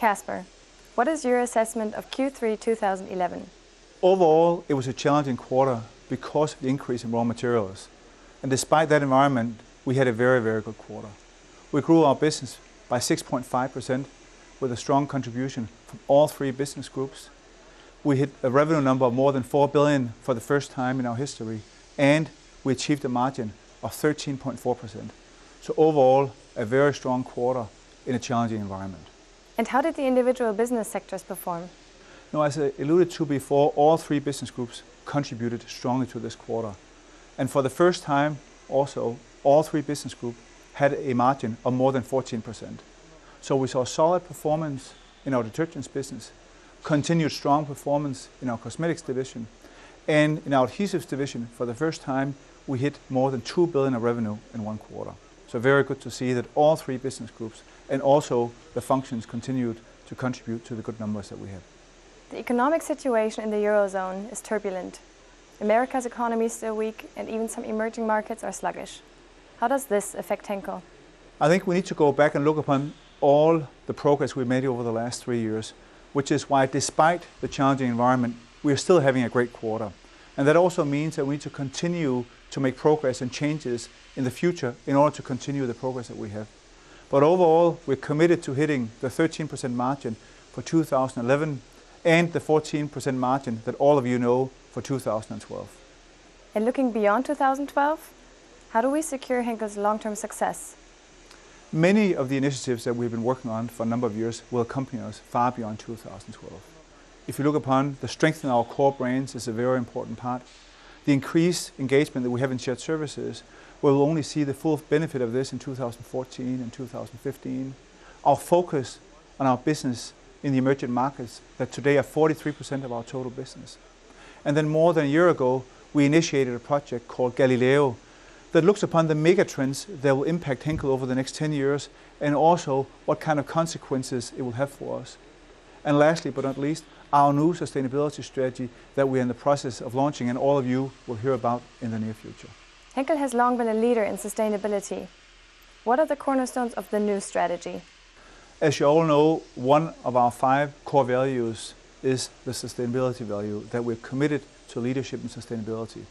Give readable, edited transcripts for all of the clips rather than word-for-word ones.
Kasper, what is your assessment of Q3 2011? Overall, it was a challenging quarter because of the increase in raw materials. And despite that environment, we had a very, very good quarter. We grew our business by 6.5% with a strong contribution from all three business groups. We hit a revenue number of more than 4 billion for the first time in our history, and we achieved a margin of 13.4%. So overall, a very strong quarter in a challenging environment. And how did the individual business sectors perform? Now, as I alluded to before, all three business groups contributed strongly to this quarter. And for the first time, also, all three business groups had a margin of more than 14%. So we saw solid performance in our detergents business, continued strong performance in our cosmetics division, and in our adhesives division, for the first time, we hit more than 2 billion of revenue in one quarter. So very good to see that all three business groups and also the functions continued to contribute to the good numbers that we have. The economic situation in the Eurozone is turbulent. America's economy is still weak and even some emerging markets are sluggish. How does this affect Henkel? I think we need to go back and look upon all the progress we made over the last 3 years, which is why despite the challenging environment, we are still having a great quarter. And that also means that we need to continue to make progress and changes in the future in order to continue the progress that we have. But overall, we're committed to hitting the 13% margin for 2011 and the 14% margin that all of you know for 2012. And looking beyond 2012, how do we secure Henkel's long-term success? Many of the initiatives that we've been working on for a number of years will accompany us far beyond 2012. If you look upon the strength in our core brands is a very important part. The increased engagement that we have in shared services, we'll only see the full benefit of this in 2014 and 2015. Our focus on our business in the emerging markets that today are 43% of our total business. And then more than a year ago, we initiated a project called Galileo that looks upon the mega trends that will impact Henkel over the next 10 years and also what kind of consequences it will have for us. And lastly, but not least, our new sustainability strategy that we're in the process of launching and all of you will hear about in the near future. Henkel has long been a leader in sustainability. What are the cornerstones of the new strategy? As you all know, one of our 5 core values is the sustainability value, that we're committed to leadership and sustainability.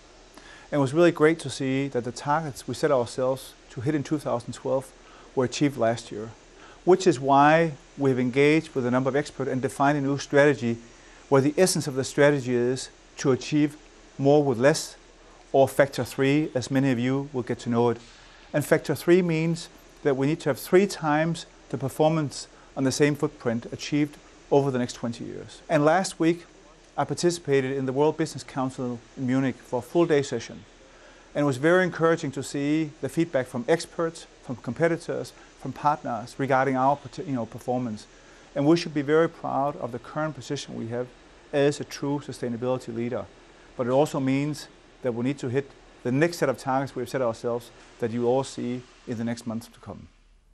And it was really great to see that the targets we set ourselves to hit in 2012 were achieved last year, which is why we've engaged with a number of experts and defined a new strategy where the essence of the strategy is to achieve more with less, or factor 3, as many of you will get to know it. And factor 3 means that we need to have 3 times the performance on the same footprint achieved over the next 20 years. And last week, I participated in the World Business Council in Munich for a full day session. And it was very encouraging to see the feedback from experts, from competitors, from partners regarding our performance. And we should be very proud of the current position we have as a true sustainability leader. But it also means that we need to hit the next set of targets we've set ourselves that you all see in the next months to come.